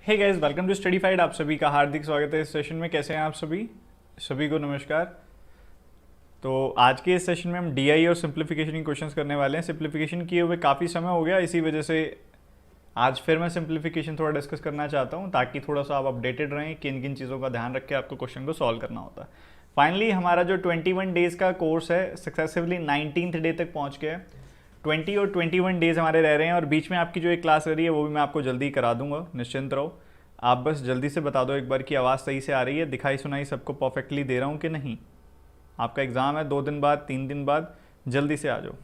Hey guys, welcome to Studyfied. आप सभी का हार्दिक स्वागत है इस सेशन में। कैसे हैं आप सभी? सभी को नमस्कार। तो आज के इस सेशन में हम डीआई और सिंप्लीफिकेशन की क्वेश्चंस करने वाले हैं। सिंप्लीफिकेशन किए हुए काफ़ी समय हो गया, इसी वजह से आज फिर मैं सिंप्लीफिकेशन थोड़ा डिस्कस करना चाहता हूँ, ताकि थोड़ा सा आप अपडेटेड रहें किन किन चीज़ों का ध्यान रख के आपको क्वेश्चन को सॉल्व करना होता है। फाइनली हमारा जो 21 डेज़ का कोर्स है सक्सेसफुली 19th डे तक पहुँच गया है। 20 और 21 डेज़ हमारे रह रहे हैं, और बीच में आपकी जो एक क्लास रह रही है वो भी मैं आपको जल्दी करा दूंगा, निश्चिंत रहो। आप बस जल्दी से बता दो एक बार कि आवाज़ सही से आ रही है, दिखाई सुनाई सबको परफेक्टली दे रहा हूँ कि नहीं। आपका एग्ज़ाम है 2 दिन बाद, 3 दिन बाद, जल्दी से आ जाओ।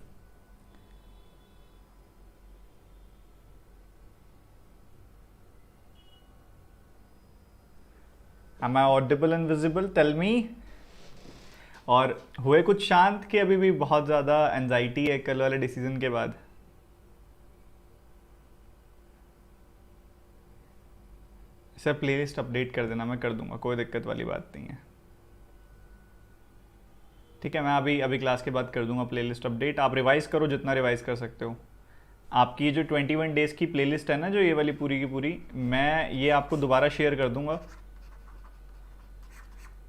Am I audible and visible? Tell me. और हुए कुछ शांत कि अभी भी बहुत ज़्यादा एंजाइटी है कल वाले डिसीजन के बाद? सर प्लेलिस्ट अपडेट कर देना, मैं कर दूंगा, कोई दिक्कत वाली बात नहीं है। ठीक है, मैं अभी अभी क्लास के बाद कर दूंगा प्लेलिस्ट अपडेट। आप रिवाइज करो जितना रिवाइज कर सकते हो। आपकी जो 21 डेज़ की प्लेलिस्ट है ना, जो ये वाली पूरी की पूरी, मैं ये आपको दोबारा शेयर कर दूंगा।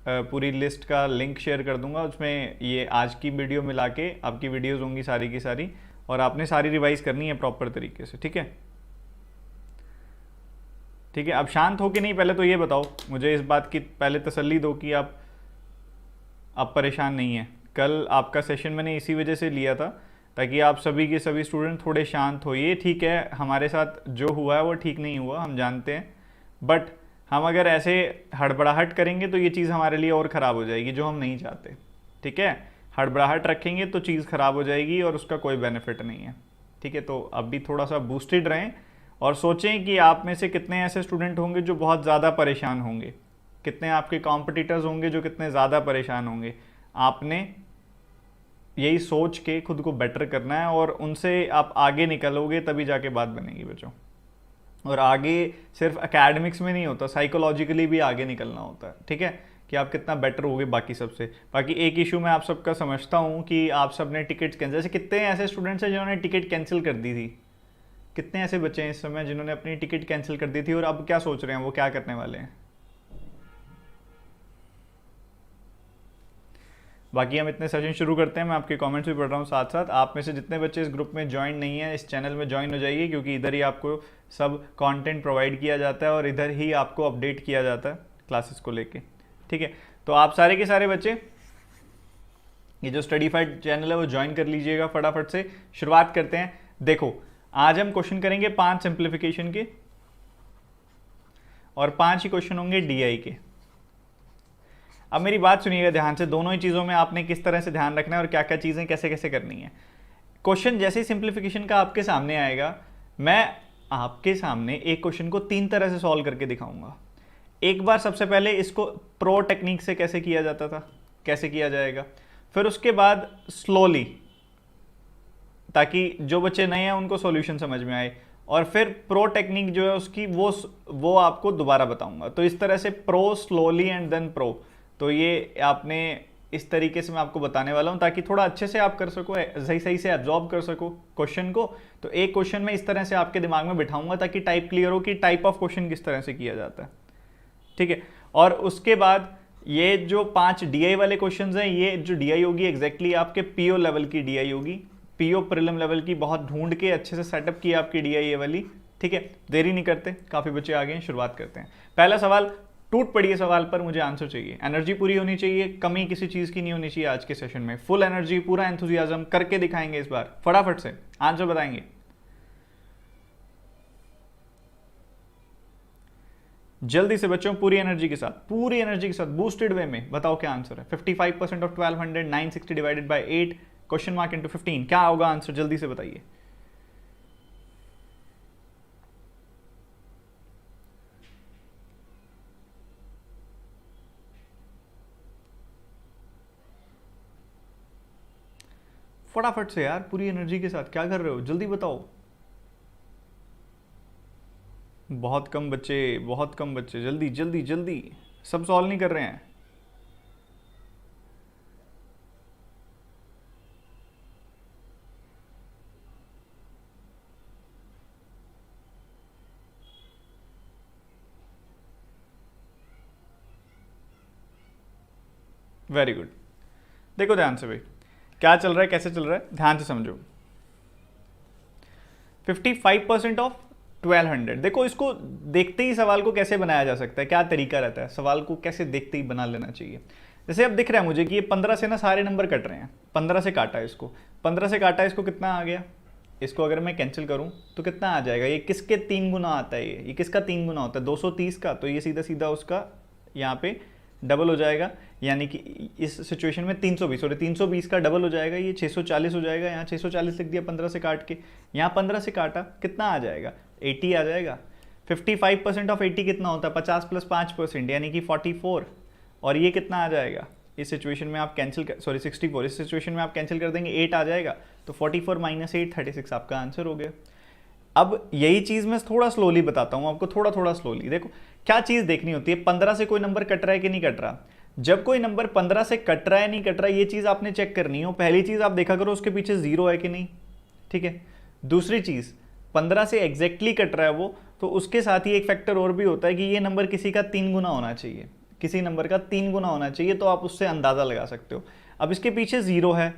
पूरी लिस्ट का लिंक शेयर कर दूंगा, उसमें ये आज की वीडियो मिला के आपकी वीडियोज़ होंगी सारी की सारी, और आपने सारी रिवाइज करनी है प्रॉपर तरीके से। ठीक है, ठीक है। अब शांत हो कि नहीं, पहले तो ये बताओ मुझे, इस बात की पहले तसल्ली दो कि आप परेशान नहीं हैं। कल आपका सेशन मैंने इसी वजह से लिया था, ताकि आप सभी के सभी स्टूडेंट थोड़े शांत हो। ये ठीक है, हमारे साथ जो हुआ है वो ठीक नहीं हुआ, हम जानते हैं, बट हम अगर ऐसे हड़बड़ाहट करेंगे तो ये चीज़ हमारे लिए और ख़राब हो जाएगी, जो हम नहीं चाहते। ठीक है, हड़बड़ाहट रखेंगे तो चीज़ ख़राब हो जाएगी और उसका कोई बेनिफिट नहीं है। ठीक है, तो अब भी थोड़ा सा बूस्टेड रहें, और सोचें कि आप में से कितने ऐसे स्टूडेंट होंगे जो बहुत ज़्यादा परेशान होंगे, कितने आपके कॉम्पिटिटर्स होंगे जो कितने ज़्यादा परेशान होंगे। आपने यही सोच के खुद को बेटर करना है, और उनसे आप आगे निकलोगे तभी जाके बात बनेगी बच्चों। और आगे सिर्फ एकेडमिक्स में नहीं होता, साइकोलॉजिकली भी आगे निकलना होता है। ठीक है, कि आप कितना बेटर होगे बाकी सबसे। बाकी एक इशू मैं आप सबका समझता हूँ कि आप सब ने टिकट्स कैंसिल, जैसे कितने ऐसे स्टूडेंट्स हैं जिन्होंने टिकट कैंसिल कर दी थी, कितने ऐसे बच्चे हैं इस समय जिन्होंने अपनी टिकट कैंसिल कर दी थी, और अब क्या सोच रहे हैं, वो क्या करने वाले हैं। बाकी हम इतने सेशन शुरू करते हैं, मैं आपके कमेंट्स भी पढ़ रहा हूँ साथ साथ। आप में से जितने बच्चे इस ग्रुप में ज्वाइन नहीं है, इस चैनल में ज्वाइन हो जाइए, क्योंकि इधर ही आपको सब कंटेंट प्रोवाइड किया जाता है और इधर ही आपको अपडेट किया जाता है क्लासेस को लेके। ठीक है, तो आप सारे के सारे बच्चे ये जो स्टडीफाइड चैनल है वो ज्वाइन कर लीजिएगा फटाफट से। शुरुआत करते हैं। देखो, आज हम क्वेश्चन करेंगे 5 सिंप्लीफिकेशन के, और 5 ही क्वेश्चन होंगे डीआई के। अब मेरी बात सुनिएगा ध्यान से, दोनों ही चीज़ों में आपने किस तरह से ध्यान रखना है और क्या क्या चीज़ें कैसे कैसे करनी है। क्वेश्चन जैसे ही सिंप्लीफिकेशन का आपके सामने आएगा, मैं आपके सामने एक क्वेश्चन को 3 तरह से सॉल्व करके दिखाऊंगा। एक बार सबसे पहले इसको प्रो टेक्निक से कैसे किया जाता था, कैसे किया जाएगा, फिर उसके बाद स्लोली, ताकि जो बच्चे नए हैं उनको सॉल्यूशन समझ में आए, और फिर प्रो टेक्निक जो है उसकी वो आपको दोबारा बताऊंगा। तो इस तरह से pro, slowly and then pro. तो ये आपने इस तरीके से मैं आपको बताने वाला हूं, ताकि थोड़ा अच्छे से आप कर सको, सही सही से एब्जॉर्ब कर सको क्वेश्चन को। तो एक क्वेश्चन में इस तरह से आपके दिमाग में बिठाऊंगा ताकि टाइप क्लियर हो कि टाइप ऑफ क्वेश्चन किस तरह से किया जाता है। ठीक है, और उसके बाद ये जो 5 डीआई वाले क्वेश्चंस हैं, ये जो डीआई होगी एग्जैक्टली आपके पीओ लेवल की डीआई होगी। पीओ प्रीलिम लेवल की, बहुत ढूंढ के अच्छे से सेटअप की आपकी डीआई ये वाली। ठीक है, देरी नहीं करते, काफी बच्चे आ गए हैं, शुरुआत करते हैं। पहला सवाल, टूट पड़ी है सवाल पर, मुझे आंसर चाहिए। एनर्जी पूरी होनी चाहिए, कमी किसी चीज की नहीं होनी चाहिए। आज के सेशन में फुल एनर्जी, पूरा एंथुजियाज्म करके दिखाएंगे इस बार, फटाफट से आंसर बताएंगे। जल्दी से बच्चों, पूरी एनर्जी के साथ, पूरी एनर्जी के साथ, बूस्टेड वे में बताओ क्या आंसर है। 55% of 1200, 960 divided by 8, question mark into 15, क्या होगा आंसर, जल्दी से बताइए। फटाफट से यार, पूरी एनर्जी के साथ, क्या कर रहे हो, जल्दी बताओ। बहुत कम बच्चे, बहुत कम बच्चे, जल्दी जल्दी जल्दी, सब सॉल्व नहीं कर रहे हैं। Very good. देखो ध्यान से भाई, क्या चल रहा है, कैसे चल रहा है, ध्यान से समझो। 55% ऑफ 1200। देखो इसको देखते ही सवाल को कैसे बनाया जा सकता है, क्या तरीका रहता है, सवाल को कैसे देखते ही बना लेना चाहिए। जैसे अब दिख रहा है मुझे कि ये 15 से ना सारे नंबर कट रहे हैं, 15 से काटा इसको, 15 से काटा इसको, कितना आ गया, इसको अगर मैं कैंसिल करूं तो कितना आ जाएगा, ये किसके 3 गुना आता है, ये किसका 3 गुना होता है, 230 का, तो ये सीधा सीधा उसका यहाँ पे डबल हो जाएगा, यानी कि इस सिचुएशन में 320, और 320 का डबल हो जाएगा, ये 640 हो जाएगा, यहाँ 640 लिख दिया 15 से काट के, यहाँ 15 से काटा, कितना आ जाएगा, 80 आ जाएगा। 55% ऑफ 80 कितना होता है, 50 प्लस 5%, यानी कि 44, और ये कितना आ जाएगा, इस सिचुएशन में आप कैंसिल कर, सॉरी 64, इस सिचुएशन में आप कैंसिल कर देंगे, 8 आ जाएगा, तो 44 माइनस 8 36 आपका आंसर हो गया। अब यही चीज़ मैं थोड़ा स्लोली बताता हूँ आपको, थोड़ा थोड़ा स्लोली। देखो क्या चीज़ देखनी होती है, 15 से कोई नंबर कट रहा है कि नहीं कट रहा। जब कोई नंबर 15 से कट रहा है नहीं कट रहा है, ये चीज़ आपने चेक करनी हो। पहली चीज़ आप देखा करो उसके पीछे 0 है कि नहीं, ठीक है। दूसरी चीज़, 15 से एग्जैक्टली कट रहा है वो, तो उसके साथ ही एक फैक्टर और भी होता है कि ये नंबर किसी का 3 गुना होना चाहिए, किसी नंबर का 3 गुना होना चाहिए, तो आप उससे अंदाज़ा लगा सकते हो। अब इसके पीछे 0 है,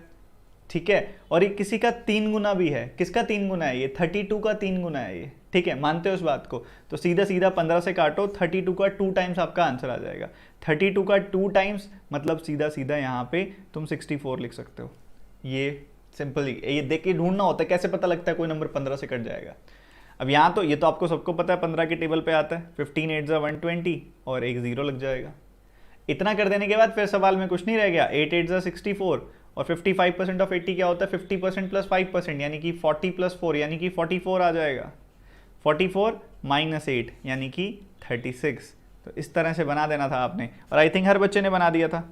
ठीक है, और ये किसी का 3 गुना भी है, किसका 3 गुना है, ये 32 का 3 गुना है ये, ठीक है, मानते हो उस बात को, तो सीधा सीधा 15 से काटो, 32 का 2 टाइम्स आपका आंसर आ जाएगा। 32 का 2 टाइम्स मतलब सीधा सीधा यहाँ पे तुम 64 लिख सकते हो। ये सिंपल ही, ये देख के ढूंढना होता है कैसे पता लगता है कोई नंबर 15 से कट जाएगा। अब यहाँ तो ये तो आपको सबको पता है, 15 के टेबल पे आता है, 15 8 120 और एक 0 लग जाएगा। इतना कर देने के बाद फिर सवाल में कुछ नहीं रह गया, 8 8 64, और 55% ऑफ 80 क्या होता है, 50% प्लस 5%, यानी कि 40 प्लस 4 यानी कि 44 आ जाएगा। 44 माइनस 8 यानी कि 36। तो इस तरह से बना देना था आपने, और आई थिंक हर बच्चे ने बना दिया था,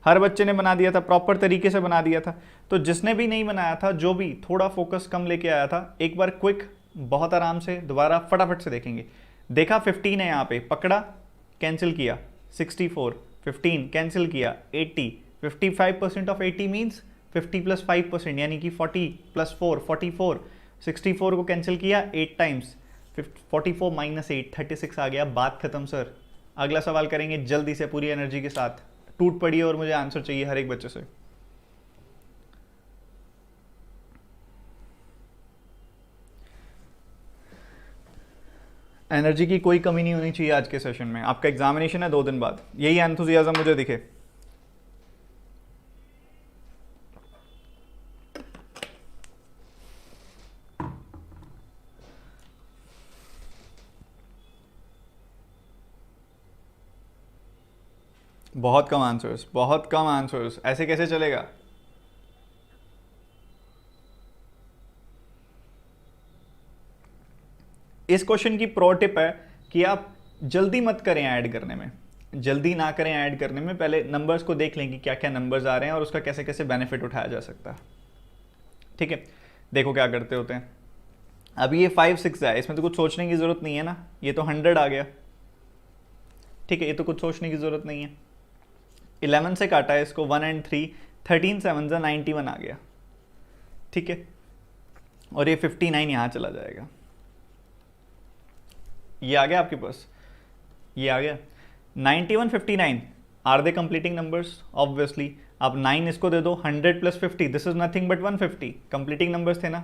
हर बच्चे ने बना दिया था, प्रॉपर तरीके से बना दिया था। तो जिसने भी नहीं बनाया था, जो भी थोड़ा फोकस कम लेके आया था, एक बार क्विक बहुत आराम से दोबारा फटाफट से देखेंगे। देखा 15 है यहाँ पे, पकड़ा, कैंसिल किया, 64, 15 कैंसिल किया, 80, 55% ऑफ 80 मीन्स 50 प्लस 5%, यानी कि 40 प्लस 4 44, 64 को कैंसिल किया 8 टाइम्स, 44 माइनस 8 36 आ गया। बात खत्म सर। अगला सवाल करेंगे जल्दी से पूरी एनर्जी के साथ, टूट पड़ी और मुझे आंसर चाहिए हर एक बच्चे से। एनर्जी की कोई कमी नहीं होनी चाहिए आज के सेशन में। आपका एग्जामिनेशन है 2 दिन बाद, यही एंथुसियाज्म मुझे दिखे। बहुत कम आंसर्स, बहुत कम आंसर्स, ऐसे कैसे चलेगा। इस क्वेश्चन की प्रो टिप है कि आप जल्दी मत करें ऐड करने में, जल्दी ना करें ऐड करने में, पहले नंबर्स को देख लें कि क्या क्या नंबर्स आ रहे हैं और उसका कैसे कैसे बेनिफिट उठाया जा सकता है, ठीक है। देखो क्या करते होते हैं, अभी ये 5 6 है, इसमें तो कुछ सोचने की जरूरत नहीं है ना, ये तो 100 आ गया, ठीक है, ये तो कुछ सोचने की जरूरत नहीं है। 11 से काटा है इसको, 1 and 3, 13 7 91 आ गया, ठीक है, और ये 59 यहाँ चला जाएगा, ये आ गया आपके पास, ये आ गया 91 59 are the completing numbers, obviously. आप 9 इसको दे दो, 100 plus 50 this is nothing but 150, completing numbers थे ना।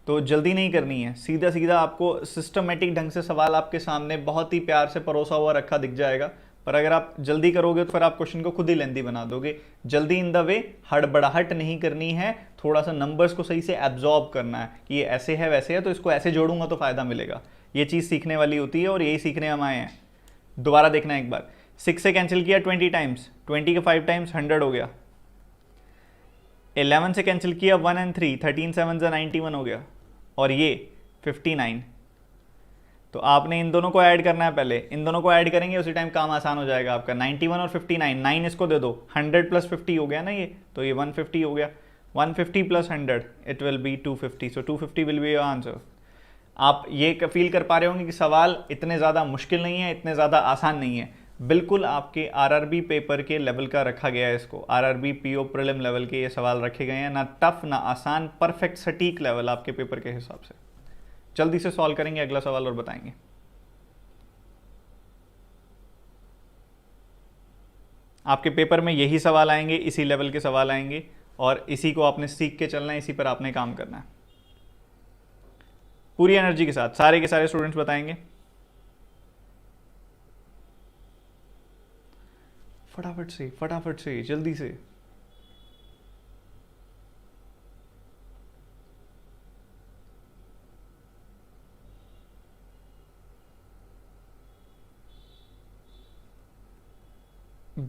तो जल्दी नहीं करनी है, सीधा सीधा आपको सिस्टमेटिक ढंग से सवाल आपके सामने बहुत ही प्यार से परोसा हुआ रखा दिख जाएगा। पर अगर आप जल्दी करोगे तो फिर आप क्वेश्चन को खुद ही लेंदी बना दोगे। जल्दी इन द वे, हड़बड़ाहट नहीं करनी है, थोड़ा सा नंबर्स को सही से एब्जॉर्ब करना है कि ये ऐसे है वैसे है, तो इसको ऐसे जोड़ूंगा तो फायदा मिलेगा। ये चीज़ सीखने वाली होती है और यही सीखने हम आए हैं। दोबारा देखना है एक बार, 6 से कैंसिल किया 20 टाइम्स, 20 के 5 टाइम्स 100 हो गया। 11 से कैंसिल किया 1 and 3, 13 7 91 हो गया, और ये 59। तो आपने इन दोनों को ऐड करना है, पहले इन दोनों को ऐड करेंगे उसी टाइम काम आसान हो जाएगा आपका। 91 और 59, 9 इसको दे दो, 100 प्लस 50 हो गया ना ये, तो ये 150 हो गया, 150 plus 100 it will be 250, so 250 will be your answer. आप ये फील कर पा रहे होंगे कि सवाल इतने ज़्यादा मुश्किल नहीं है, इतने ज़्यादा आसान नहीं है, बिल्कुल आपके आरआरबी पेपर के लेवल का रखा गया है इसको। आरआरबी पीओ प्रीलिम लेवल के ये सवाल रखे गए हैं, ना टफ ना आसान, परफेक्ट सटीक लेवल आपके पेपर के हिसाब से। जल्दी से सॉल्व करेंगे अगला सवाल और बताएंगे। आपके पेपर में यही सवाल आएंगे, इसी लेवल के सवाल आएंगे, और इसी को आपने सीख के चलना है, इसी पर आपने काम करना है पूरी एनर्जी के साथ। सारे के सारे स्टूडेंट्स बताएंगे फटाफट से जल्दी से।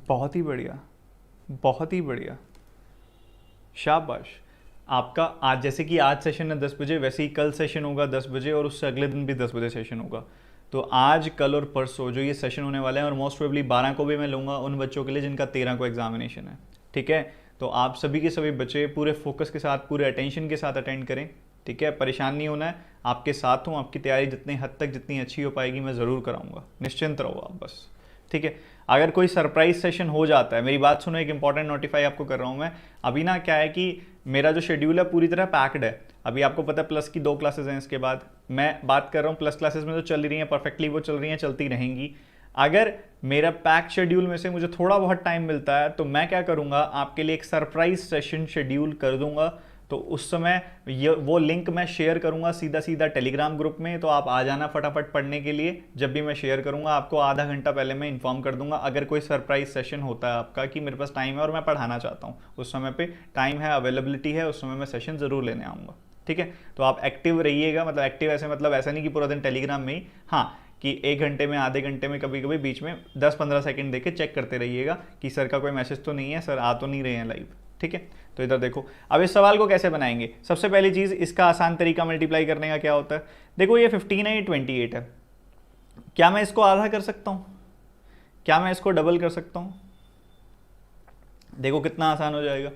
बहुत ही बढ़िया, बहुत ही बढ़िया, शाबाश। आपका आज जैसे कि आज सेशन है 10 बजे, वैसे ही कल सेशन होगा 10 बजे, और उससे अगले दिन भी 10 बजे सेशन होगा। तो आज, कल और परसों जो ये सेशन होने वाले हैं, और मोस्ट प्रोबेबली 12 को भी मैं लूँगा उन बच्चों के लिए जिनका 13 को एग्जामिनेशन है, ठीक है। तो आप सभी के सभी बच्चे पूरे फोकस के साथ, पूरे अटेंशन के साथ अटेंड करें, ठीक है। परेशान नहीं होना है, आपके साथ हूँ, आपकी तैयारी जितने हद तक जितनी अच्छी हो पाएगी मैं ज़रूर कराऊँगा, निश्चिंत रहो आप बस, ठीक है। अगर कोई सरप्राइज सेशन हो जाता है, मेरी बात सुनो, एक इंपॉर्टेंट नोटिफाई आपको कर रहा हूँ मैं अभी ना। क्या है कि मेरा जो शेड्यूल है पूरी तरह पैक्ड है। अभी आपको पता है प्लस की 2 क्लासेस हैं, इसके बाद मैं बात कर रहा हूँ प्लस क्लासेस में तो चल ही रही हैं परफेक्टली, वो चल रही हैं, चलती रहेंगी। अगर मेरा पैक शेड्यूल में से मुझे थोड़ा बहुत टाइम मिलता है तो मैं क्या करूँगा, आपके लिए एक सरप्राइज सेशन शेड्यूल कर दूंगा। तो उस समय वो लिंक मैं शेयर करूंगा सीधा सीधा टेलीग्राम ग्रुप में, तो आप आ जाना फटाफट पढ़ने के लिए। जब भी मैं शेयर करूंगा आपको आधा घंटा पहले मैं इन्फॉर्म कर दूंगा, अगर कोई सरप्राइज सेशन होता है आपका कि मेरे पास टाइम है और मैं पढ़ाना चाहता हूँ, उस समय पे टाइम है, अवेलेबिलिटी है, उस समय मैं सेशन ज़रूर लेने आऊँगा, ठीक है। तो आप एक्टिव रहिएगा, मतलब एक्टिव ऐसे मतलब ऐसा नहीं कि पूरा दिन टेलीग्राम में ही, हाँ कि 1 घंटे में, आधे घंटे में, कभी कभी बीच में 10-15 सेकंड देके चेक करते रहिएगा कि सर का कोई मैसेज तो नहीं है, सर आ तो नहीं रहे हैं लाइव, ठीक है। तो इधर देखो, अब इस सवाल को कैसे बनाएंगे। सबसे पहली चीज़, इसका आसान तरीका मल्टीप्लाई करने का क्या होता है। देखो ये 15 है, ये 28 है, क्या मैं इसको आधा कर सकता हूँ, क्या मैं इसको डबल कर सकता हूँ। देखो कितना आसान हो जाएगा,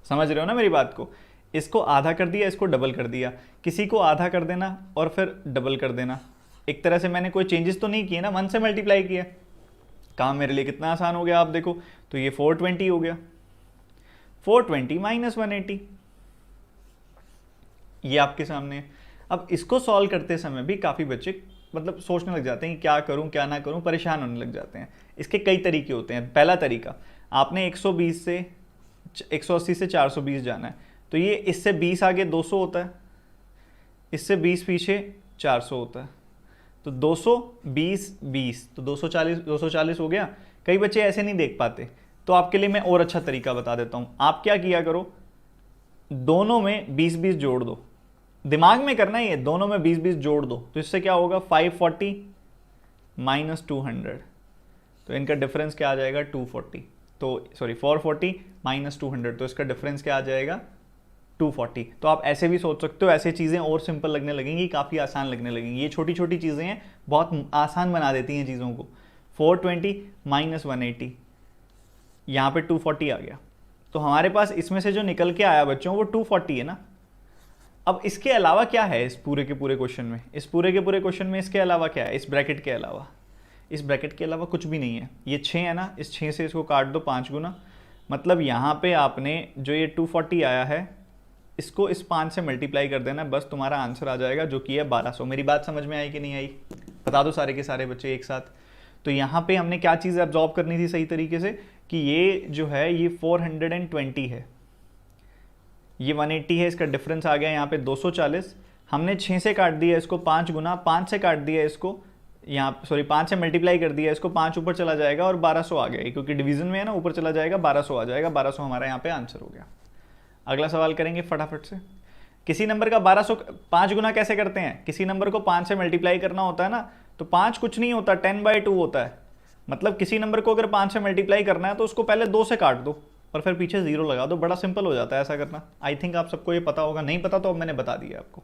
समझ रहे हो ना मेरी बात को। इसको आधा कर दिया, इसको डबल कर दिया, किसी को आधा कर देना और फिर डबल कर देना। एक तरह से मैंने कोई चेंजेस तो नहीं किए ना, 1 से मल्टीप्लाई किया, काम मेरे लिए कितना आसान हो गया आप देखो। तो ये 420 हो गया, 420 माइनस 180, ये आपके सामने है। अब इसको सॉल्व करते समय भी काफ़ी बच्चे मतलब सोचने लग जाते हैं कि क्या करूं क्या ना करूं, परेशान होने लग जाते हैं। इसके कई तरीके होते हैं। पहला तरीका, आपने 120 से 180 से 420 जाना है, तो ये इससे 20 आगे 200 होता है, इससे 20 पीछे 400 होता है, तो 220 20 तो 240 हो गया। कई बच्चे ऐसे नहीं देख पाते, तो आपके लिए मैं और अच्छा तरीका बता देता हूँ। आप क्या किया करो, दोनों में 20-20 जोड़ दो, दिमाग में करना ही है, दोनों में 20-20 जोड़ दो, तो इससे क्या होगा 540 माइनस 200, तो इनका डिफरेंस क्या आ जाएगा 240, तो सॉरी 440 माइनस 200, तो इसका डिफरेंस क्या आ जाएगा 240। तो आप ऐसे भी सोच सकते हो, ऐसे चीज़ें और सिंपल लगने लगेंगी, काफ़ी आसान लगने लगेंगी। ये छोटी छोटी चीज़ें हैं, बहुत आसान बना देती हैं चीज़ों को। 420 माइनस 180, यहाँ पे 240 आ गया, तो हमारे पास इसमें से जो निकल के आया बच्चों वो 240 है ना। अब इसके अलावा क्या है इस पूरे के पूरे क्वेश्चन में, इस पूरे के पूरे क्वेश्चन में इसके अलावा क्या है, इस ब्रैकेट के अलावा, इस ब्रैकेट के अलावा कुछ भी नहीं है। ये 6 है ना, इस 6 से इसको काट दो 5 गुना, मतलब यहाँ पे आपने जो ये 240 आया है इसको इस 5 से मल्टीप्लाई कर देना, बस तुम्हारा आंसर आ जाएगा, जो कि है 1200। मेरी बात समझ में आई कि नहीं आई, बता दो सारे के सारे बच्चे एक साथ। तो यहाँ पे हमने क्या चीज़ एब्जॉर्ब करनी थी सही तरीके से, कि ये जो है ये 420 है, ये 180 है, इसका डिफरेंस आ गया यहाँ पे 240। हमने 6 से काट दिया इसको 5 गुना, 5 से काट दिया इसको, यहाँ सॉरी 5 से मल्टीप्लाई कर दिया इसको, 5 ऊपर चला जाएगा और 1200 आ गया, क्योंकि डिवीजन में है ना, ऊपर चला जाएगा 1200 आ जाएगा, 1200 हमारा यहाँ पे आंसर हो गया। अगला सवाल करेंगे फटाफट से। किसी नंबर का 1200 5 गुना कैसे करते हैं, किसी नंबर को 5 से मल्टीप्लाई करना होता है ना, तो 5 कुछ नहीं होता, 10/2 होता है। मतलब किसी नंबर को अगर 5 से मल्टीप्लाई करना है तो उसको पहले 2 से काट दो और फिर पीछे 0 लगा दो, बड़ा सिंपल हो जाता है ऐसा करना। आई थिंक आप सबको ये पता होगा, नहीं पता तो अब मैंने बता दिया आपको।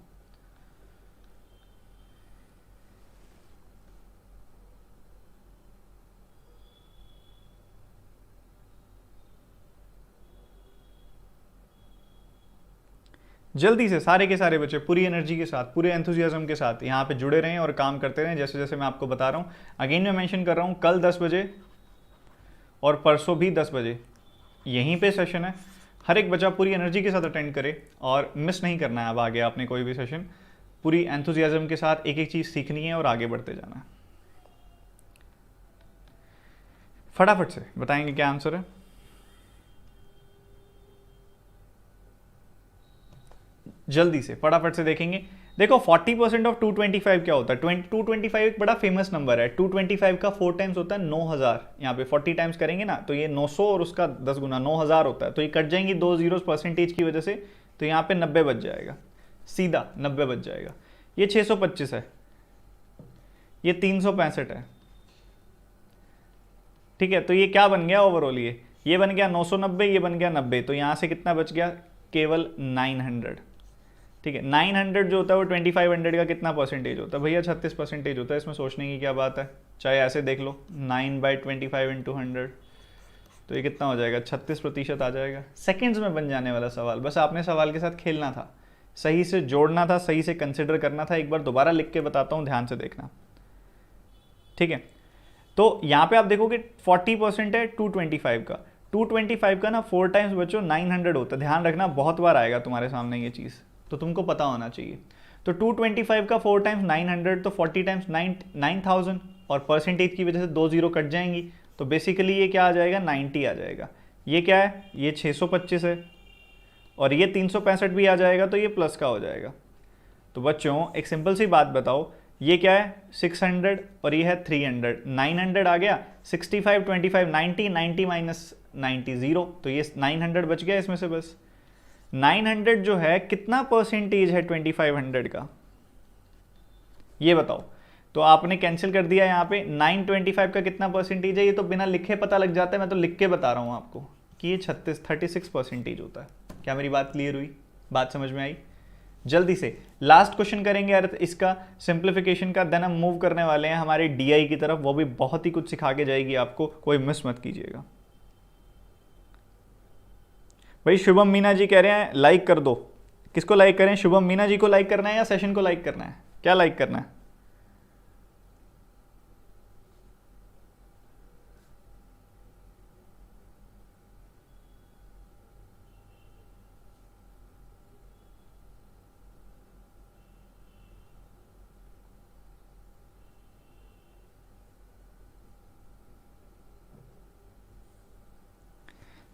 जल्दी से सारे के सारे बच्चे पूरी एनर्जी के साथ, पूरे एंथुजियाज्म के साथ यहाँ पे जुड़े रहें और काम करते रहें जैसे जैसे मैं आपको बता रहा हूँ। अगेन मैं मेंशन कर रहा हूँ, कल 10 बजे और परसों भी 10 बजे यहीं पे सेशन है। हर एक बच्चा पूरी एनर्जी के साथ अटेंड करे और मिस नहीं करना है अब आगे आपने कोई भी सेशन। पूरी एंथुजियाज्म के साथ एक एक चीज़ सीखनी है और आगे बढ़ते जाना है। फटाफट से बताएंगे क्या आंसर है। जल्दी से फटाफट से देखेंगे। देखो 40% ऑफ 225 क्या होता है? 225 एक बड़ा फेमस नंबर है। 225 का 4 टाइम्स होता है 9000। यहाँ पे 40 टाइम्स करेंगे ना तो ये 900 और उसका 10 गुना 9000 होता है। तो ये कट जाएंगी 2 जीरो परसेंटेज की वजह से, तो यहाँ पे 90 बच जाएगा, सीधा 90 बच जाएगा। ये 625 है, ये 365 है, ठीक है। तो ये क्या बन गया ओवरऑल? ये बन गया 990, ये बन गया 90। तो यहाँ से कितना बच गया? केवल 900, ठीक है। 900 जो होता है वो 2500 का कितना परसेंटेज होता है भैया? 36% होता है। इसमें सोचने की क्या बात है, चाहे ऐसे देख लो 9/25 × 100, तो ये कितना हो जाएगा? 36% आ जाएगा। सेकंड्स में बन जाने वाला सवाल, बस आपने सवाल के साथ खेलना था, सही से जोड़ना था, सही से कंसिडर करना था। एक बार दोबारा लिख के बताता हूँ, ध्यान से देखना, ठीक है। तो यहाँ पे आप देखोगे 40% है 225 का। 225 का ना 4 टाइम्स बच्चों 900 होता है। ध्यान रखना, बहुत बार आएगा तुम्हारे सामने ये चीज़, तो तुमको पता होना चाहिए। तो 225 का 4 टाइम्स 900, तो 40 टाइम्स 9000, और परसेंटेज की वजह से 2 जीरो कट जाएंगी, तो बेसिकली ये क्या आ जाएगा? 90 आ जाएगा। ये क्या है? ये 625 है, और ये 365 भी आ जाएगा, तो ये प्लस का हो जाएगा। तो बच्चों एक सिंपल सी बात बताओ, ये क्या है? 600 और ये है 300। 900 आ गया, 65 25 90, 90 माइनस 90 0, तो ये 900 बच गया इसमें से। बस 900 जो है कितना परसेंटेज है 2500 का, ये बताओ। तो आपने कैंसिल कर दिया यहाँ पे। 925 का कितना परसेंटेज है? ये तो बिना लिखे पता लग जाता है, मैं तो लिख के बता रहा हूँ आपको कि ये 36% होता है। क्या मेरी बात क्लियर हुई? बात समझ में आई? जल्दी से लास्ट क्वेश्चन करेंगे यार इसका सिंप्लीफिकेशन का, देन हम मूव करने वाले हैं हमारे डीआई की तरफ। वो भी बहुत ही कुछ सिखा के जाएगी आपको, कोई मिस मत कीजिएगा। भाई शुभम मीना जी कह रहे हैं लाइक कर दो। किसको लाइक करें? शुभम मीना जी को लाइक करना है या सेशन को लाइक करना है? क्या लाइक करना है?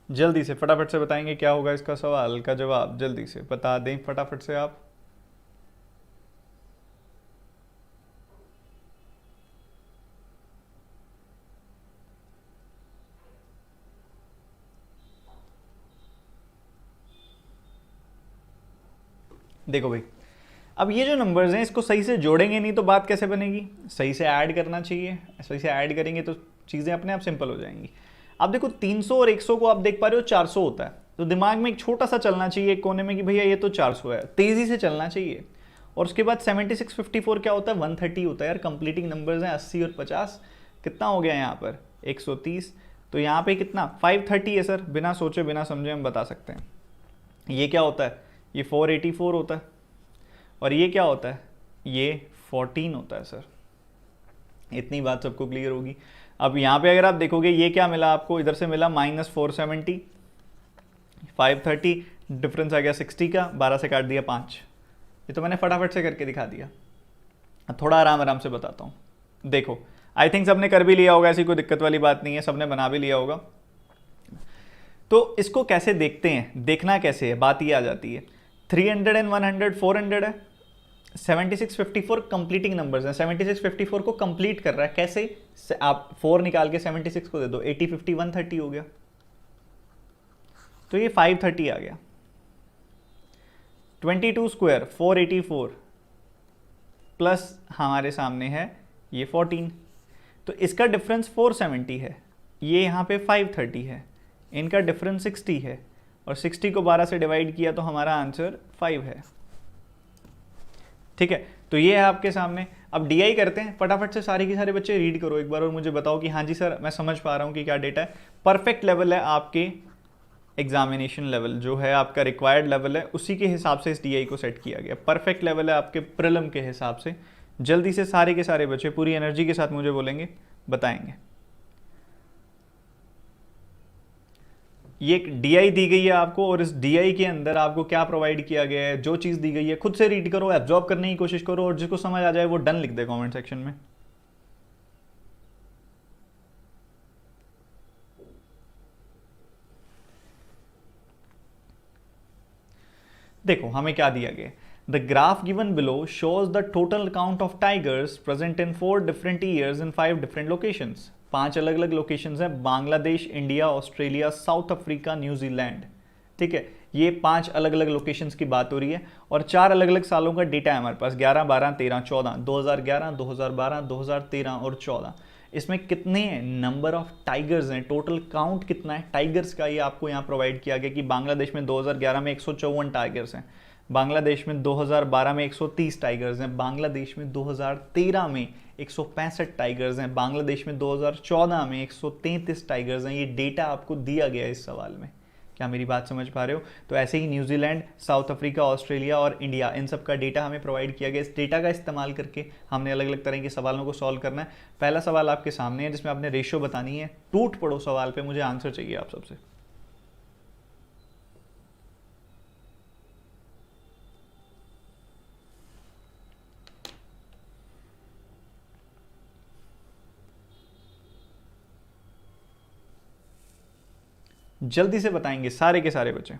जल्दी से फटाफट से बताएंगे क्या होगा इसका सवाल का जवाब। जल्दी से बता दें फटाफट से आप। देखो भाई, अब ये जो नंबर्स हैं इसको सही से जोड़ेंगे नहीं तो बात कैसे बनेगी? सही से ऐड करना चाहिए, सही से ऐड करेंगे तो चीज़ें अपने आप सिंपल हो जाएंगी। अब देखो 300 और 100 को आप देख पा रहे हो 400 होता है, तो दिमाग में एक छोटा सा चलना चाहिए एक कोने में कि भैया ये तो 400 है, तेज़ी से चलना चाहिए। और उसके बाद 76 54 क्या होता है? 130 होता है यार। कंप्लीटिंग नंबर्स हैं 80 और 50, कितना हो गया यहाँ पर? 130। तो यहाँ पे कितना? 530 है सर। बिना सोचे बिना समझे हम बता सकते हैं। ये क्या होता है? ये 484 होता है। और ये क्या होता है? ये 14 होता है सर। इतनी बात सबको क्लियर होगी। अब यहाँ पे अगर आप देखोगे ये क्या मिला आपको? इधर से मिला -470, 530, डिफरेंस आ गया 60 का, 12 से काट दिया 5। ये तो मैंने फटाफट से करके दिखा दिया। अब थोड़ा आराम आराम से बताता हूँ। देखो आई थिंक सबने कर भी लिया होगा, ऐसी कोई दिक्कत वाली बात नहीं है, सबने बना भी लिया होगा। तो इसको कैसे देखते हैं, देखना कैसे है, बात ये आ जाती है। 300 एंड 100 400 है। 76 54 कंप्लीटिंग नंबर्स हैं। 76 54 को कंप्लीट कर रहा है कैसे? आप 4 निकाल के 76 को दे दो, 80 50 130 हो गया, तो ये 530 आ गया। 22 स्क्वायर 484 प्लस हमारे सामने है ये 14, तो इसका डिफरेंस 470 है, ये यहाँ पे 530 है, इनका डिफरेंस 60 है, और 60 को 12 से डिवाइड किया तो हमारा आंसर 5 है। ठीक है, तो ये है आपके सामने। अब डीआई करते हैं फटाफट से। सारे के सारे बच्चे रीड करो एक बार और मुझे बताओ कि हाँ जी सर मैं समझ पा रहा हूँ कि क्या डेटा है। परफेक्ट लेवल है आपके एग्जामिनेशन लेवल, जो है आपका रिक्वायर्ड लेवल है, उसी के हिसाब से इस डीआई को सेट किया गया। परफेक्ट लेवल है आपके प्रीलिम के हिसाब से। जल्दी से सारे के सारे बच्चे पूरी एनर्जी के साथ मुझे बोलेंगे, बताएंगे। ये एक डीआई दी गई है आपको, और इस डीआई के अंदर आपको क्या प्रोवाइड किया गया है, जो चीज़ दी गई है खुद से रीड करो, एब्जॉर्ब करने की कोशिश करो, और जिसको समझ आ जाए वो डन लिख दे कमेंट सेक्शन में। देखो हमें क्या दिया गया, the graph given below shows the total count of tigers present in 4 different years in 5 different locations. 5 अलग अलग लोकेशंस हैं, Bangladesh, India, Australia, south Africa, New Zealand. ठीक है, ये 5 अलग अलग लोकेशंस की बात हो रही है और 4 अलग अलग सालों का डेटा है हमारे पास, 11, 12, 13, 14, 2011, 2012, 2013 और 14। इसमें कितने नंबर ऑफ टाइगर्स हैं, टोटल काउंट कितना है टाइगर्स का, ये आपको यहाँ प्रोवाइड किया गया कि बांग्लादेश में 2011 में 154 टाइगर्स हैं, बांग्लादेश में 2012 में 130 टाइगर्स हैं, बांग्लादेश में 2013 में 165 टाइगर्स हैं, बांग्लादेश में 2014 में 133 टाइगर्स हैं। ये डेटा आपको दिया गया है इस सवाल में। क्या मेरी बात समझ पा रहे हो? तो ऐसे ही न्यूजीलैंड, साउथ अफ्रीका, ऑस्ट्रेलिया और इंडिया, इन सब का डेटा हमें प्रोवाइड किया गया। इस डेटा का इस्तेमाल करके हमने अलग अलग तरह के सवालों को सॉल्व करना है। पहला सवाल आपके सामने है जिसमें आपने रेशियो बतानी है। टूट पड़ो सवाल पे, मुझे आंसर चाहिए आप सबसे। जल्दी से बताएंगे सारे के सारे बच्चे।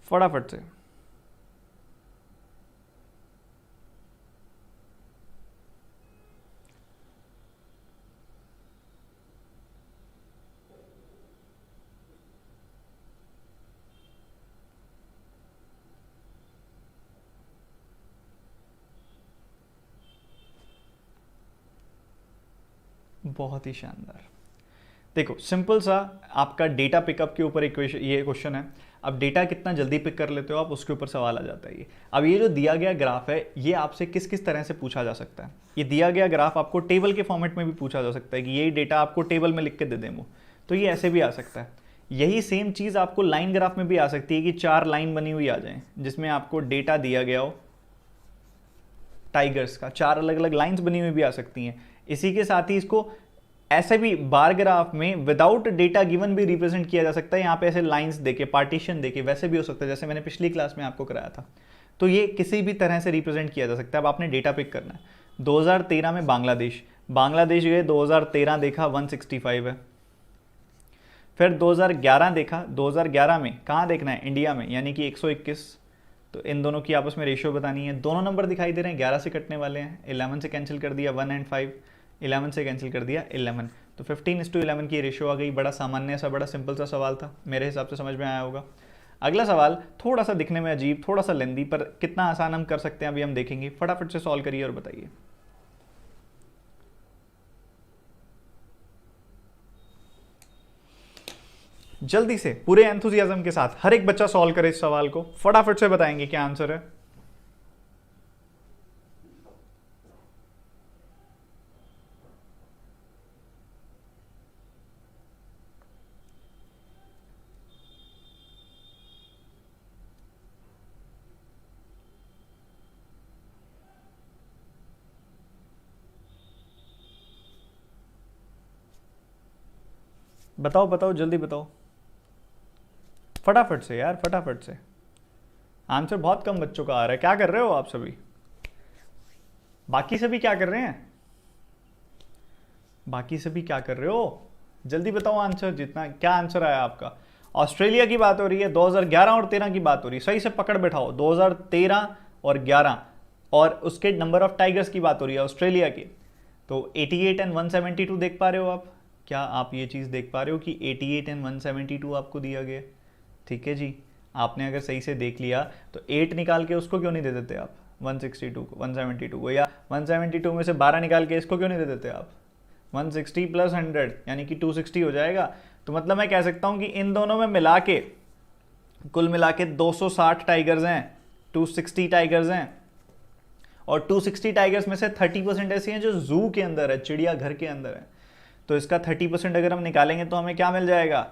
फटाफट से। बहुत ही शानदार। देखो सिंपल सा आपका डेटा पिकअप के ऊपर इक्वेशन, ये क्वेश्चन है। अब डेटा कितना जल्दी पिक कर लेते हो आप, उसके ऊपर सवाल आ जाता है ये। अब ये जो दिया गया ग्राफ है, ये आपसे किस किस तरह से पूछा जा सकता है। ये दिया गया ग्राफ आपको टेबल के फॉर्मेट में भी पूछा जा सकता है कि यही डेटा आपको टेबल में लिख के दे दें वो, तो ये ऐसे भी आ सकता है। यही सेम चीज़ आपको लाइन ग्राफ में भी आ सकती है कि 4 लाइन बनी हुई आ जाए जिसमें आपको डेटा दिया गया हो टाइगर्स का, 4 अलग अलग लाइन्स बनी हुई भी आ सकती हैं। इसी के साथ ही इसको ऐसे भी बार ग्राफ में विदाउट डेटा गिवन भी रिप्रेजेंट किया जा सकता है। यहाँ पे ऐसे लाइंस देके, पार्टीशन देके, वैसे भी हो सकता है जैसे मैंने पिछली क्लास में आपको कराया था। तो ये किसी भी तरह से रिप्रेजेंट किया जा सकता है। अब आपने डेटा पिक करना है। 2013 में बांग्लादेश गए, 2013 देखा 165 है। फिर 2011 देखा, 2011 में कहाँ देखना है, इंडिया में, यानी कि 121। तो इन दोनों की आपस में रेशियो बतानी है। दोनों नंबर दिखाई दे रहे हैं, 11 से कटने वाले हैं, 11 से कैंसिल कर दिया 1 एंड 5, 11 से कैंसिल कर दिया 11, तो 15:11 की रेशियो आ गई। बड़ा सामान्य सा, बड़ा सिंपल सा सवाल था, मेरे हिसाब से समझ में आया होगा। अगला सवाल थोड़ा सा दिखने में अजीब, थोड़ा सा लेंदी, पर कितना आसान हम कर सकते हैं अभी हम देखेंगे। फटाफट से सॉल्व करिए और बताइए। जल्दी से, पूरे एंथुजियाज्म के साथ हर एक बच्चा सॉल्व करे इस सवाल को, फटाफट से बताएंगे क्या आंसर है। बताओ बताओ, जल्दी बताओ, फटाफट से यार, फटाफट से। आंसर बहुत कम बच्चों का आ रहा है। क्या कर रहे हो आप सभी? बाकी सभी क्या कर रहे हैं? बाकी सभी क्या कर रहे हो? जल्दी बताओ आंसर, जितना क्या आंसर आया आपका। ऑस्ट्रेलिया की बात हो रही है, 2011 और 13 की बात हो रही है। सही से पकड़ बैठाओ, 2013 और 11 और उसके नंबर ऑफ टाइगर्स की बात हो रही है ऑस्ट्रेलिया की। तो 88 एंड 172 देख पा रहे हो आप? क्या आप ये चीज़ देख पा रहे हो कि 88 एंड 172 आपको दिया गया? ठीक है जी, आपने अगर सही से देख लिया तो 8 निकाल के उसको क्यों नहीं दे देते आप 162 को, 172 को, या 172 में से 12 निकाल के इसको क्यों नहीं दे देते आप 160 प्लस 100 यानी कि 260 हो जाएगा। तो मतलब मैं कह सकता हूं कि इन दोनों में मिला के कुल मिला के 260 टाइगर्स हैं, 260 टाइगर्स हैं, और 260 टाइगर्स में से 30% ऐसी हैं जो जू के अंदर है, चिड़ियाघर के अंदर है। तो इसका 30% अगर हम निकालेंगे तो हमें क्या मिल जाएगा?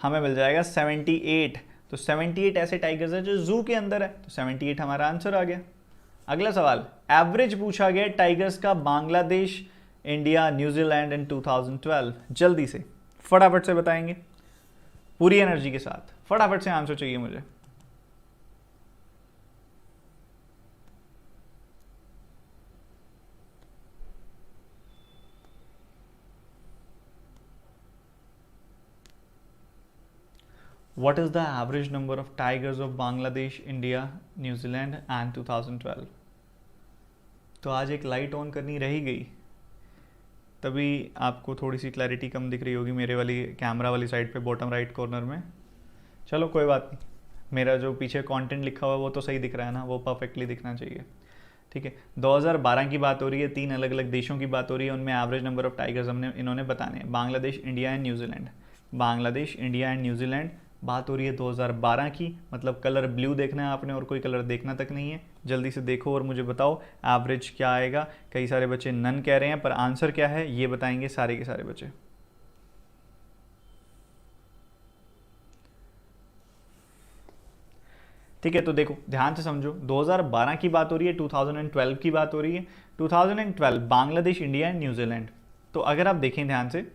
हमें मिल जाएगा 78। तो 78 ऐसे टाइगर्स हैं जो जू के अंदर है, तो 78 हमारा आंसर आ गया। अगला सवाल, एवरेज पूछा गया टाइगर्स का बांग्लादेश, इंडिया, न्यूजीलैंड इन 2012। जल्दी से फटाफट से बताएंगे, पूरी एनर्जी के साथ, फटाफट से आंसर चाहिए मुझे। What is the average number of tigers of Bangladesh, India, New Zealand and 2012। तो आज एक लाइट ऑन करनी रही गई, तभी आपको थोड़ी सी क्लैरिटी कम दिख रही होगी मेरे वाली कैमरा वाली साइड पे बॉटम राइट कॉर्नर में। चलो कोई बात नहीं, मेरा जो पीछे कंटेंट लिखा हुआ है वो तो सही दिख रहा है ना, वो परफेक्टली दिखना चाहिए। ठीक है, 2012 की बात हो रही है, 3 अलग अलग देशों की बात हो रही है, उनमें एवरेज नंबर ऑफ टाइगर्स इन्होंने बताने हैं। Bangladesh, India and New Zealand, Bangladesh, India and New Zealand, बात हो रही है 2012 की, मतलब कलर ब्लू देखना है आपने और कोई कलर देखना तक नहीं है। जल्दी से देखो और मुझे बताओ एवरेज क्या आएगा। कई सारे बच्चे नन कह रहे हैं, पर आंसर क्या है ये बताएंगे सारे के सारे बच्चे। ठीक है, तो देखो ध्यान से समझो, 2012 की बात हो रही है, 2012 की बात हो रही है। 2012 बांग्लादेश, इंडिया एंड न्यूजीलैंड। तो अगर आप देखें ध्यान से,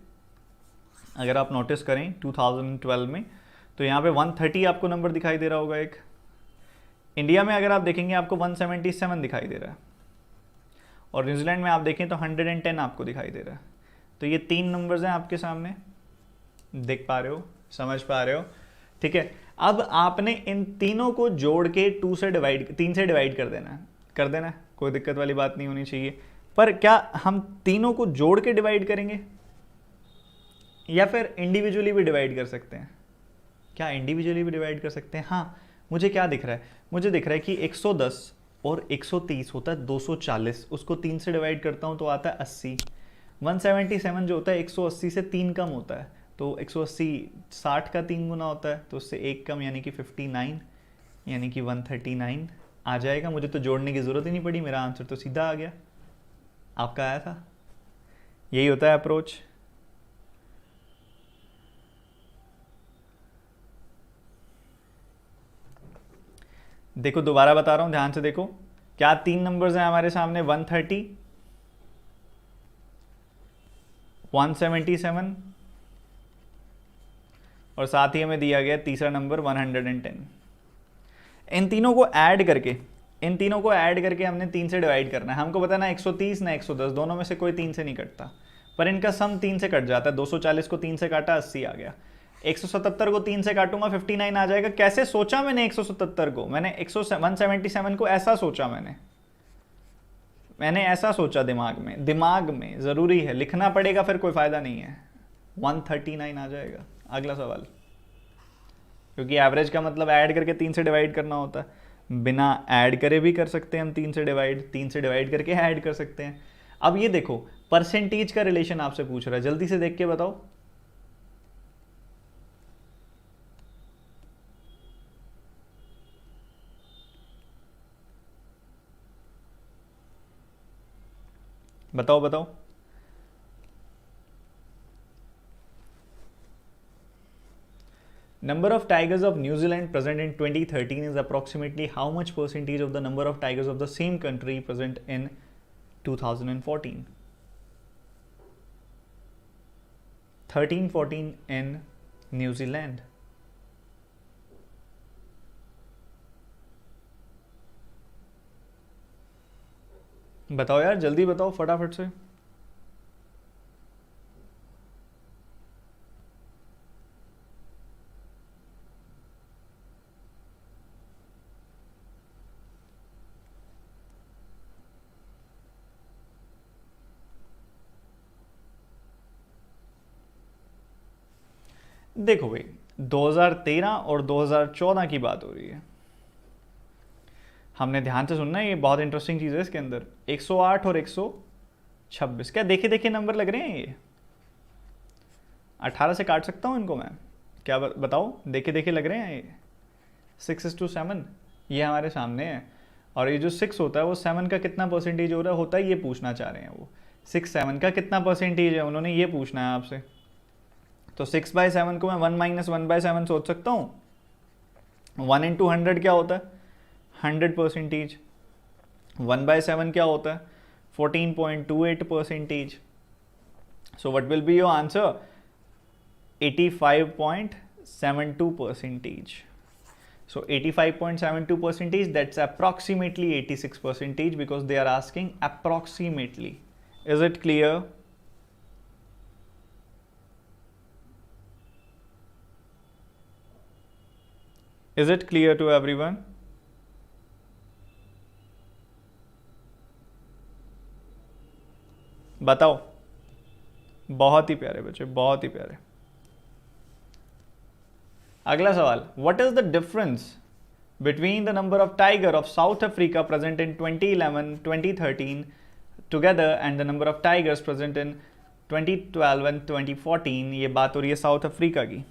अगर आप नोटिस करें 2012 में, तो यहाँ पे 130 आपको नंबर दिखाई दे रहा होगा एक। इंडिया में अगर आप देखेंगे आपको 177 दिखाई दे रहा है, और न्यूजीलैंड में आप देखें तो 110 आपको दिखाई दे रहा है। तो ये 3 नंबर्स हैं आपके सामने, देख पा रहे हो, समझ पा रहे हो। ठीक है, अब आपने इन तीनों को जोड़ के 3 से डिवाइड कर देना है, कोई दिक्कत वाली बात नहीं होनी चाहिए। पर क्या हम तीनों को जोड़ के डिवाइड करेंगे या फिर इंडिविजुअली भी डिवाइड कर सकते हैं? क्या इंडिविजुअली भी डिवाइड कर सकते हैं? हाँ, मुझे क्या दिख रहा है, मुझे दिख रहा है कि 110 और 130 होता है 240, उसको 3 से डिवाइड करता हूँ तो आता है 80। 177 जो होता है 180 से 3 कम होता है, तो 180 60 का 3 गुना होता है, तो उससे 1 कम यानी कि 59, यानी कि 139 आ जाएगा। मुझे तो जोड़ने की ज़रूरत ही नहीं पड़ी, मेरा आंसर तो सीधा आ गया। आपका आया था? यही होता है अप्रोच। देखो दोबारा बता रहा हूं, ध्यान से देखो, क्या 3 नंबर्स हैं हमारे सामने, 130, 177 और साथ ही हमें दिया गया तीसरा नंबर 110। इन तीनों को ऐड करके हमने 3 से डिवाइड करना है। हमको पता है ना 130 ना 110, दोनों में से कोई 3 से नहीं कटता, पर इनका सम 3 से कट जाता है। 240 को 3 से काटा, 80 आ गया। 177 को 3 से काटूंगा, 59 आ जाएगा। कैसे सोचा मैंने 177 को, मैंने 177 को ऐसा सोचा, मैंने ऐसा सोचा दिमाग में ज़रूरी है, लिखना पड़ेगा, फिर कोई फ़ायदा नहीं है। 139 आ जाएगा। अगला सवाल, क्योंकि एवरेज का मतलब ऐड करके 3 से डिवाइड करना होता है, बिना ऐड करे भी कर सकते हैं हम 3 से डिवाइड करके ऐड कर सकते हैं। अब ये देखो, परसेंटेज का रिलेशन आपसे पूछ रहा है, जल्दी से देख के बताओ। बताओ। Number of tigers of New Zealand present in 2013 is approximately how much percentage of the number of tigers of the same country present in 2014? 13-14 in New Zealand. बताओ यार, जल्दी बताओ फटाफट से। देखो भाई, 2013 और 2014 की बात हो रही है, हमने ध्यान से सुनना है, ये बहुत इंटरेस्टिंग चीज़ है इसके अंदर। 108 और 126, क्या देखे नंबर लग रहे हैं ये? 18 से काट सकता हूँ इनको मैं, क्या बताओ, देखे लग रहे हैं ये? 6:7 ये हमारे सामने है, और ये जो 6 होता है वो 7 का कितना परसेंटेज हो रहा होता है, ये पूछना चाह रहे हैं वो। 6 7 का कितना परसेंटेज है, उन्होंने ये पूछना है आपसे। तो 6/7 को मैं 1 - 1/7 सोच सकता हूँ। 1 × 100 क्या होता है? 100%। 1/7 क्या होता है? 14.28%। So what will be your answer? 85.72%. So 85.72%, that's approximately 86%, because they are asking approximately. Is it clear? Is it clear to everyone? बताओ। बहुत ही प्यारे बच्चे, बहुत ही प्यारे। अगला सवाल, what is the difference between the number of tiger of south Africa present in 2011 2013 together and the number of tigers present in 2012 and 2014? ये बात हो रही है साउथ अफ्रीका की।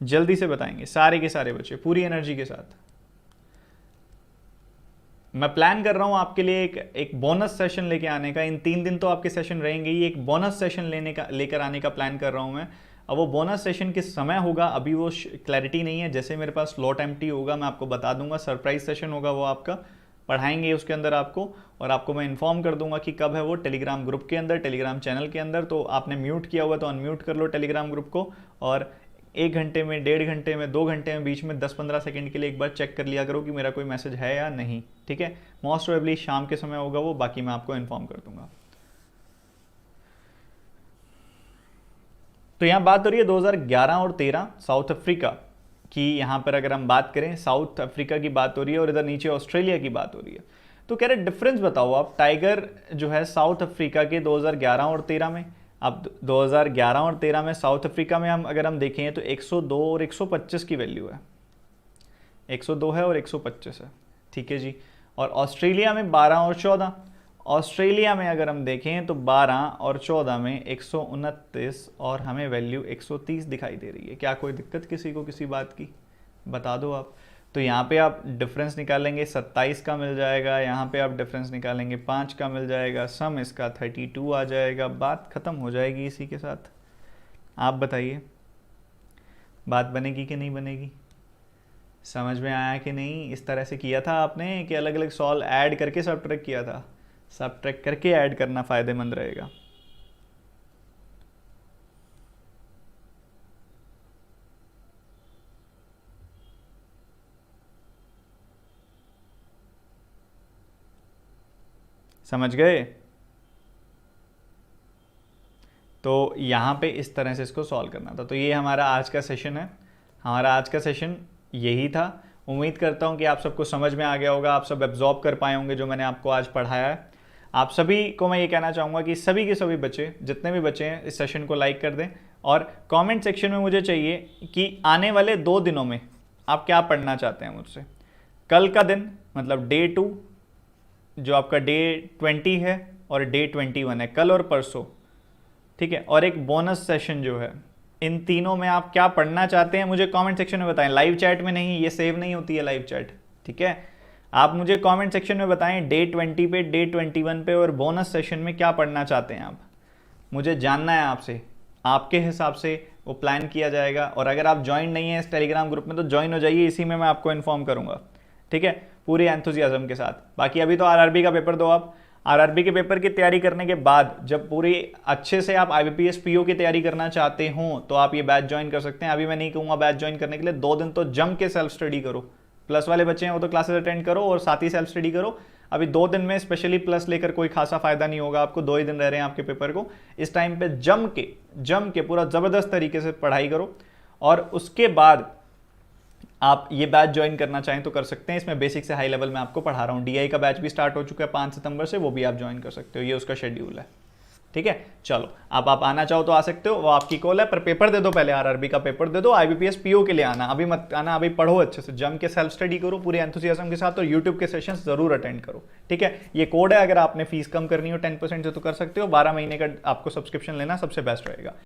जल्दी से बताएंगे सारे के सारे बच्चे पूरी एनर्जी के साथ। मैं प्लान कर रहा हूं आपके लिए एक बोनस सेशन लेके आने का। इन 3 दिन तो आपके सेशन रहेंगे ही, एक बोनस सेशन लेकर आने का प्लान कर रहा हूं मैं। अब वो बोनस सेशन किस समय होगा अभी वो क्लैरिटी नहीं है। जैसे मेरे पास स्लॉट एम्प्टी होगा मैं आपको बता दूंगा। सरप्राइज सेशन होगा वो, आपका पढ़ाएंगे उसके अंदर आपको, और आपको मैं इन्फॉर्म कर दूंगा कि कब है वो, टेलीग्राम ग्रुप के अंदर, टेलीग्राम चैनल के अंदर। तो आपने म्यूट किया हुआ तो अनम्यूट कर लो टेलीग्राम ग्रुप को, और 1 घंटे में, 1.5 घंटे में, 2 घंटे में बीच में 10-15 सेकंड के लिए एक बार चेक कर लिया करो कि मेरा कोई मैसेज है या नहीं। ठीक है, मोस्ट प्रोबेबली शाम के समय होगा वो, बाकी मैं आपको इन्फॉर्म कर दूंगा। तो यहाँ बात हो रही है 2011 और 13 साउथ अफ्रीका की। यहाँ पर अगर हम बात करें साउथ अफ्रीका की बात हो रही है, और इधर नीचे ऑस्ट्रेलिया की बात हो रही है। तो कह रहे डिफरेंस बताओ आप टाइगर जो है साउथ अफ्रीका के 2011 और 13 में। अब 2011 और 13 में साउथ अफ्रीका में अगर हम देखें तो 102 और 125 की वैल्यू है। 102 है और 125 है। ठीक है जी। और ऑस्ट्रेलिया में 12 और 14। ऑस्ट्रेलिया में अगर हम देखें तो 12 और 14 में 129 और हमें वैल्यू 130 दिखाई दे रही है। क्या कोई दिक्कत किसी को किसी बात की? बता दो आप। तो यहाँ पे आप डिफरेंस निकालेंगे 27 का मिल जाएगा, यहाँ पे आप डिफरेंस निकालेंगे 5 का मिल जाएगा, सम इसका 32 आ जाएगा। बात ख़त्म हो जाएगी इसी के साथ। आप बताइए बात बनेगी कि नहीं बनेगी? समझ में आया कि नहीं? इस तरह से किया था आपने कि अलग अलग सॉल्व ऐड करके सब ट्रैक किया था? सब ट्रैक करके ऐड करना फ़ायदेमंद रहेगा। समझ गए? तो यहाँ पे इस तरह से इसको सॉल्व करना था। तो ये हमारा आज का सेशन है। हमारा आज का सेशन यही था। उम्मीद करता हूँ कि आप सबको समझ में आ गया होगा, आप सब एब्जॉर्ब कर पाए होंगे जो मैंने आपको आज पढ़ाया है। आप सभी को मैं ये कहना चाहूँगा कि सभी के सभी बच्चे, जितने भी बच्चे हैं, इस सेशन को लाइक कर दें, और कमेंट सेक्शन में मुझे चाहिए कि आने वाले 2 दिनों में आप क्या पढ़ना चाहते हैं मुझसे। कल का दिन मतलब डे 2 जो आपका डे 20 है और डे 21 है, कल और परसों। ठीक है, और एक बोनस सेशन जो है, इन तीनों में आप क्या पढ़ना चाहते हैं मुझे कमेंट सेक्शन में बताएं। लाइव चैट में नहीं, ये सेव नहीं होती है लाइव चैट। ठीक है, आप मुझे कमेंट सेक्शन में बताएं डे 20 पे, डे 21 पे और बोनस सेशन में क्या पढ़ना चाहते हैं आप। मुझे जानना है आपसे, आपके हिसाब से वो प्लान किया जाएगा। और अगर आप ज्वाइन नहीं है इस टेलीग्राम ग्रुप में तो ज्वाइन हो जाइए, इसी में मैं आपको इन्फॉर्म करूंगा। ठीक है, पूरे एंथुजियाज्म के साथ। बाकी अभी तो आरआरबी का पेपर दो आप। आरआरबी के पेपर की तैयारी करने के बाद जब पूरी अच्छे से आप आईबीपीएस पीओ की तैयारी करना चाहते हो तो आप ये बैच ज्वाइन कर सकते हैं। अभी मैं नहीं कहूँगा बैच ज्वाइन करने के लिए, 2 दिन तो जम के सेल्फ स्टडी करो। प्लस वाले बच्चे हैं वो तो क्लासेस अटेंड करो और साथ ही सेल्फ स्टडी करो। अभी 2 दिन में स्पेशली प्लस लेकर कोई खासा फायदा नहीं होगा आपको। 2 ही दिन रह रहे हैं आपके पेपर को। इस टाइम पे जम के पूरा जबरदस्त तरीके से पढ़ाई करो, और उसके बाद आप ये बैच ज्वाइन करना चाहें तो कर सकते हैं। इसमें बेसिक से हाई लेवल में आपको पढ़ा रहा हूँ। डीआई का बैच भी स्टार्ट हो चुका है 5 सितंबर से, वो भी आप ज्वाइन कर सकते हो। ये उसका शेड्यूल है। ठीक है, चलो अब आप आना चाहो तो आ सकते हो, वो आपकी कॉल है। पर पेपर दे दो पहले, आरआरबी का पेपर दे दो। आईबीपीएस पीओ के लिए आना, अभी मत आना। अभी पढ़ो अच्छे से, जम के सेल्फ स्टडी करो पूरे एंथुसियाज्म के साथ, और यूट्यूब के सेशंस जरूर अटेंड करो। ठीक है, ये कोड है, अगर आपने फीस कम करनी हो 10% से तो कर सकते हो। 12 महीने का आपको सब्सक्रिप्शन लेना सबसे बेस्ट रहेगा।